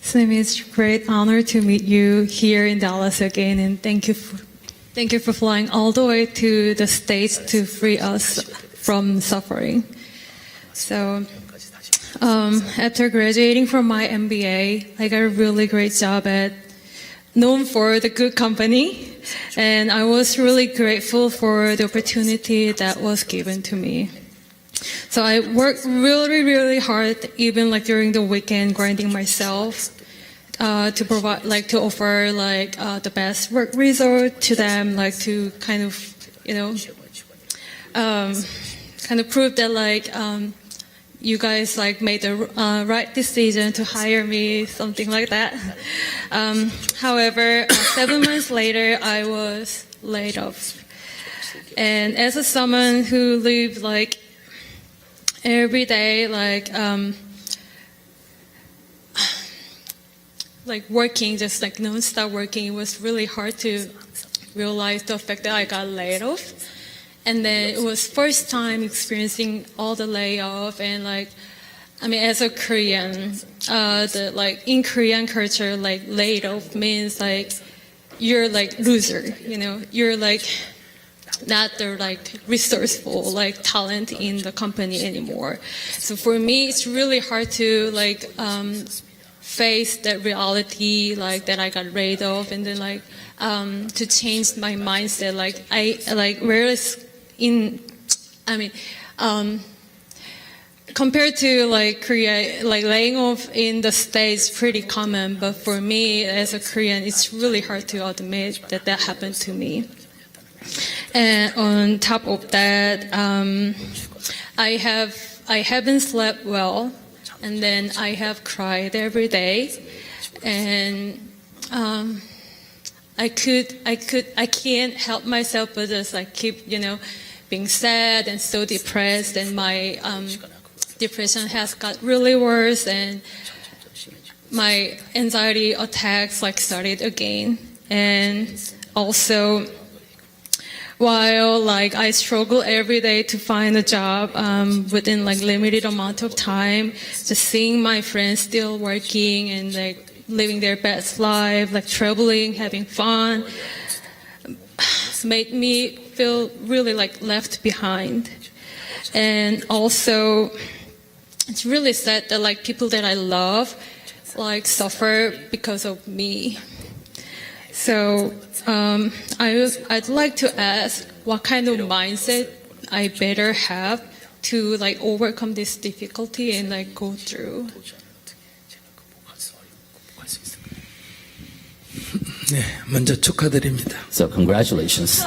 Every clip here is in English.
Sam, it's a great honor to meet you here in Dallas again, and thank you for flying all the way to the States to free us from suffering. So, after graduating from my MBA, I got a really great job known for the good company, and I was really grateful for the opportunity that was given to me. So I worked really, really hard, even like during the weekend, grinding myself to provide, like to offer like the best work result to them, like to kind of, kind of prove that like you guys like made the right decision to hire me, something like that. However, 7 months later, I was laid off, and as someone who lived like every day, like working, just like non-stop working, it was really hard to realize the fact that I got laid off. And then it was first time experiencing all the layoff, and like, I mean, as a Korean, in Korean culture, like laid off means like you're like loser, you're like not the like resourceful like talent in the company anymore. So for me, it's really hard to like face that reality, like that I got laid off, and then like to change my mindset. Like whereas compared to like Korea, like laying off in the States is pretty common, but for me as a Korean, it's really hard to admit that that happened to me. And on top of that, I haven't slept well, and then I have cried every day, and I can't help myself but just like keep being sad and so depressed, and my depression has got really worse, and my anxiety attacks like started again, and also while like I struggle every day to find a job within like limited amount of time, just seeing my friends still working and like living their best life, like traveling, having fun, made me feel really like left behind. And also, it's really sad that like people that I love like suffer because of me. So I'd like to ask what kind of mindset I better have to like overcome this difficulty and like go through. 네, 먼저 축하드립니다. So congratulations.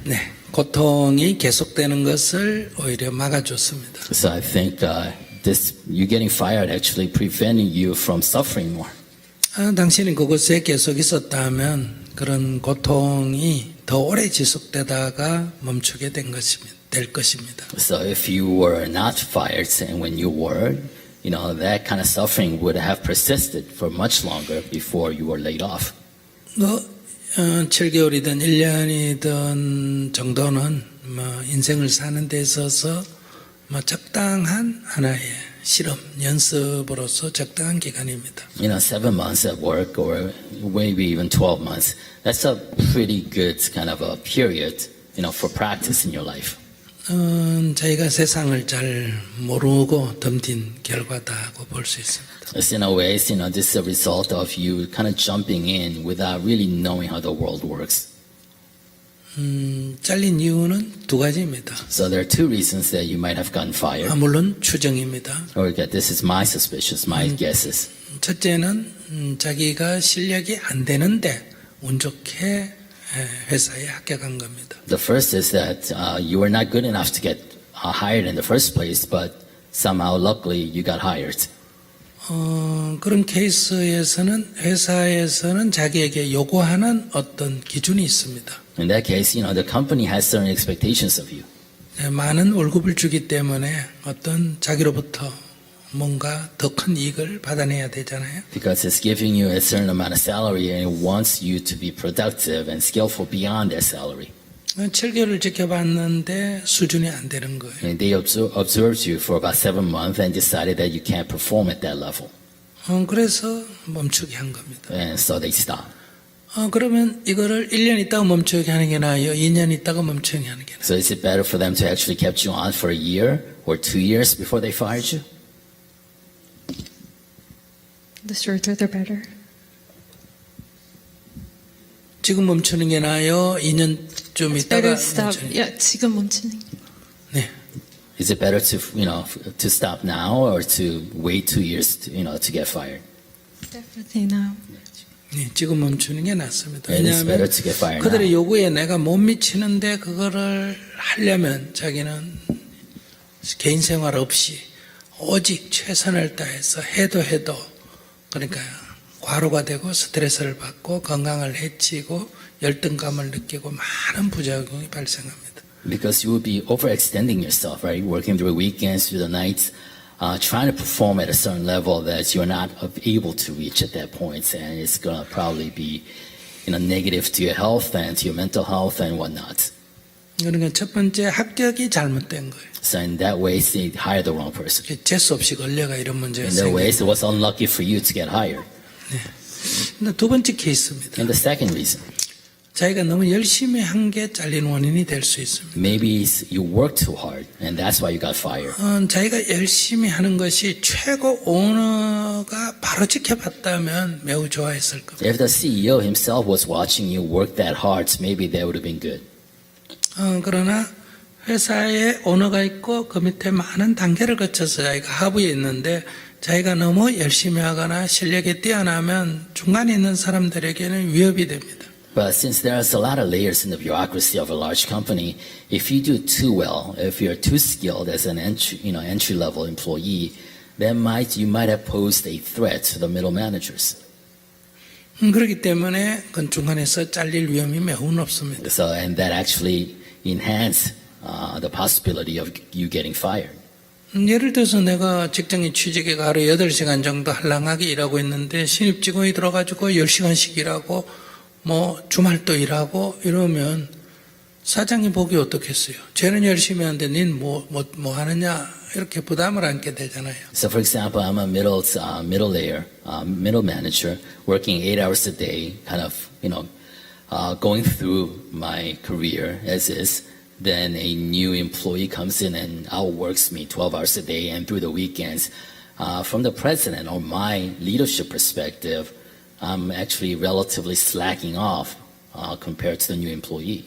네, 고통이 계속되는 것을 오히려 막아줬습니다. So I think you getting fired actually preventing you from suffering more. 당신이 그곳에 계속 있었다면 그런 고통이 더 오래 지속되다가 멈추게 될 것입니다. So if you were not fired, and when you were, that kind of suffering would have persisted for much longer before you were laid off. 7개월이든 1년이든 정도는 인생을 사는 데 있어서 적당한 하나의 실험, 연습으로서 적당한 기간입니다. 7 months at work, or maybe even 12 months. That's a pretty good kind of a period, for practice in your life. 저희가 세상을 잘 모르고 덤딘 결과다고 볼 수 있습니다. In a way, this is a result of you kind of jumping in without really knowing how the world works. 잘린 이유는 두 가지입니다. So there are two reasons that you might have gotten fired. 물론 추정입니다. Or this is my suspicions, my guesses. 첫째는 자기가 실력이 안 되는데 운 좋게 회사에 합격한 겁니다. The first is that you were not good enough to get hired in the first place, but somehow, luckily, you got hired. 그런 케이스에서는 회사에서는 자기에게 요구하는 어떤 기준이 있습니다. In that case, the company has certain expectations of you. 많은 월급을 주기 때문에 어떤 자기로부터 뭔가 더 큰 이익을 받아내야 되잖아요. Because it's giving you a certain amount of salary, and it wants you to be productive and skillful beyond their salary. 7개월을 지켜봤는데 수준이 안 되는 거예요. And they observed you for about 7 months and decided that you can't perform at that level. 그래서 멈추게 한 겁니다. And so they stopped. 그러면 이거를 1년 있다가 멈추게 하는 게 나아요? 2년 있다가 멈추게 하는 게 나아요? So is it better for them to actually kept you on for a year or 2 years before they fired you? The shorter, the better. 지금 멈추는 게 나아요? 2년 좀 있다가 Better stop. 멈추는 게 Yeah, 지금 멈추는. 네. Is it better to, to stop now or to wait 2 years, to get fired? Definitely now. 네, 지금 멈추는 게 낫습니다. And it's better 왜냐하면 to get fired 그들의 now. 요구에 내가 못 미치는데 그거를 하려면 자기는 개인 생활 없이 오직 최선을 다해서 해도 그러니까 과로가 되고 스트레스를 받고 건강을 해치고 열등감을 느끼고 많은 부작용이 발생합니다. Because you will be overextending yourself, right? Working through weekends, through the nights, trying to perform at a certain level that you're not able to reach at that point. And it's going to probably be, negative to your health and to your mental health and whatnot. 그러니까 첫 번째 합격이 잘못된 거예요. So in that way, they hired the wrong person. 재수 없이 걸려가 이런 문제가 In that way, 생겨요. it was unlucky for you to get hired. 근데 두 번째 케이스입니다. And the second reason, 자기가 너무 열심히 한 게 잘린 원인이 될 수 있습니다. maybe you worked too hard and that's why you got fired. 자기가 열심히 하는 것이 최고 오너가 바로 지켜봤다면 매우 좋아했을 겁니다. If the CEO himself was watching you work that hard, maybe that would have been good. 그러나 회사에 오너가 있고 그 밑에 많은 단계를 거쳐서 자기가 하부에 있는데 자기가 너무 열심히 하거나 실력이 뛰어나면 중간에 있는 사람들에게는 위협이 됩니다. But since there's a lot of layers in the bureaucracy of a large company, if you do too well, if you're too skilled as an entry-level employee, then you might have posed a threat to the middle managers. 그렇기 때문에 그 중간에서 잘릴 위험이 매우 높습니다. So, and that actually enhanced the possibility of you getting fired. 예를 들어서 내가 직장인 취직에 하루 8시간 정도 할랑하게 일하고 있는데 신입 직원이 들어가지고 10시간씩 일하고 뭐 주말도 일하고 이러면 사장이 보기 어떻겠어요? 쟤는 열심히 하는데 닌 뭐 하느냐 이렇게 부담을 안게 되잖아요. So, for example, I'm a middle layer, middle manager, working 8 hours a day, kind of, going through my career as is. Then a new employee comes in and outworks me 12 hours a day and through the weekends. From the president or my leadership perspective, I'm actually relatively slacking off compared to the new employee.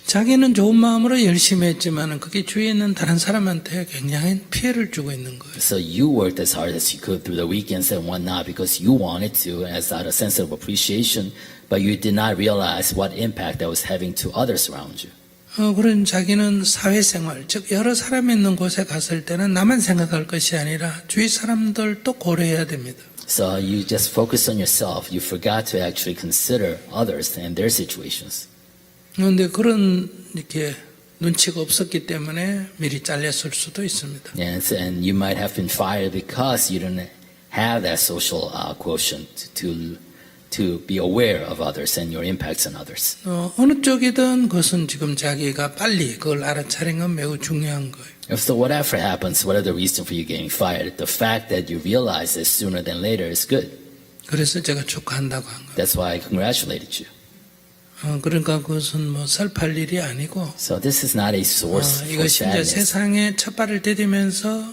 자기는 좋은 마음으로 열심히 했지만 그게 주위에 있는 다른 사람한테 굉장히 피해를 주고 있는 거예요. So you worked as hard as you could through the weekends and whatnot because you wanted to, as out of sense of appreciation, but you did not realize what impact that was having to others around you. 그런 자기는 사회생활, 즉 여러 사람이 있는 곳에 갔을 때는 나만 생각할 것이 아니라 주위 사람들도 고려해야 됩니다. So you just focus on yourself. You forgot to actually consider others and their situations. 그런데 그런 이렇게 눈치가 없었기 때문에 미리 잘렸을 수도 있습니다. And you might have been fired because you didn't have that social quotient to be aware of others and your impacts on others. 어느 쪽이든 그것은 지금 자기가 빨리 그걸 알아차린 건 매우 중요한 거예요. So whatever happens, whatever the reason for you getting fired, the fact that you realize it sooner than later is good. 그래서 제가 축하한다고 한 거예요. That's why I congratulated you. 그러니까 그것은 뭐 슬플 일이 아니고 So this is not a source for 이것이 이제 sadness. 세상에 첫 발을 디디면서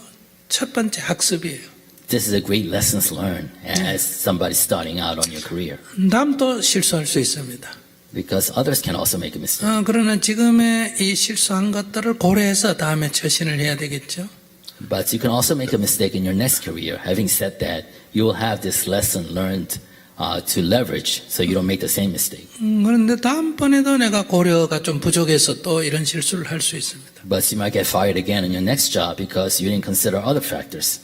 첫 번째 학습이에요. This is a great lessons learned as somebody starting out on your career. 남도 실수할 수 있습니다. Because others can also make a mistake. 그러나 지금의 이 실수한 것들을 고려해서 다음에 처신을 해야 되겠죠. But you can also make a mistake in your next career. Having said that, you will have this lesson learned to leverage so you don't make the same mistake. 그런데 다음번에도 내가 고려가 좀 부족해서 또 이런 실수를 할 수 있습니다. But you might get fired again in your next job because you didn't consider other factors.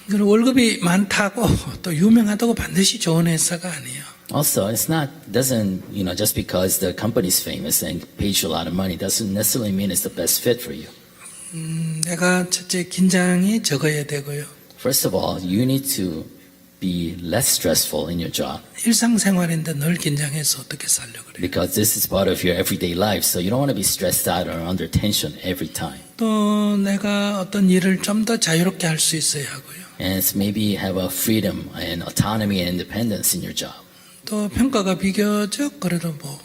그리고 월급이 많다고 또 유명하다고 반드시 좋은 회사가 아니에요. Also, doesn't, just because the company's famous and pays you a lot of money doesn't necessarily mean it's the best fit for you. 내가 첫째 긴장이 적어야 되고요. First of all, you need to be less stressful in your job 일상생활인데 늘 긴장해서 어떻게 살려고 그래요. because this is part of your everyday life. So you don't want to be stressed out or under tension every time. 또 내가 어떤 일을 좀 더 자유롭게 할 수 있어야 하고요. And it's maybe have a freedom and autonomy and independence in your job. 또 평가가 비교적 그래도 뭐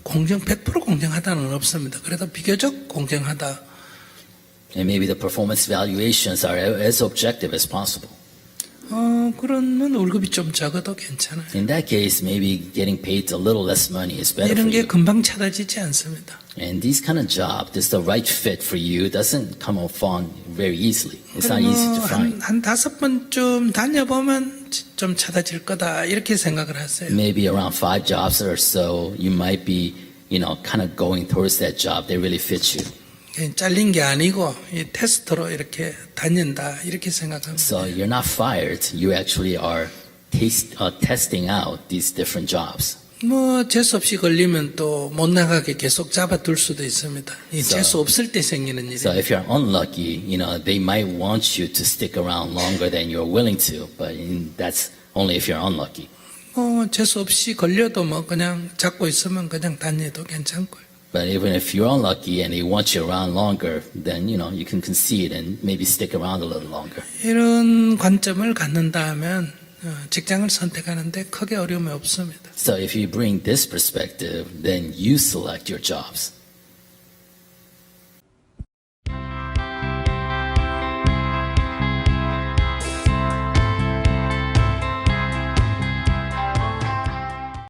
100% 공정하다는 없습니다. 그래도 비교적 공정하다. And maybe the performance evaluations are as objective as possible. 그러면 월급이 좀 적어도 괜찮아요. In that case, maybe getting paid a little less money is better for 이런 게 you. 금방 찾아지지 않습니다. And this kind of job, this the right fit for you, doesn't come upon very easily. It's not easy to find. 한 5번쯤 다녀보면 좀 찾아질 거다 이렇게 생각을 하세요. Maybe around 5 jobs or so, you might be, kind of going towards that job that really fits you. 잘린 게 아니고 이 테스트로 이렇게 다닌다 이렇게 생각합니다. So you're not fired. You actually are testing out these different jobs. 뭐 재수 없이 걸리면 또 못 나가게 계속 잡아둘 수도 있습니다. 이 재수 없을 때 생기는 일이에요. So if you're unlucky, they might want you to stick around longer than you're willing to, but that's only if you're unlucky. 재수 없이 걸려도 뭐 그냥 잡고 있으면 그냥 다녀도 괜찮고요. But even if you're unlucky and they want you around longer, then, you can concede and maybe stick around a little longer. 이런 관점을 갖는다 하면 직장을 선택하는데 크게 어려움이 없습니다. So if you bring this perspective, then you select your jobs.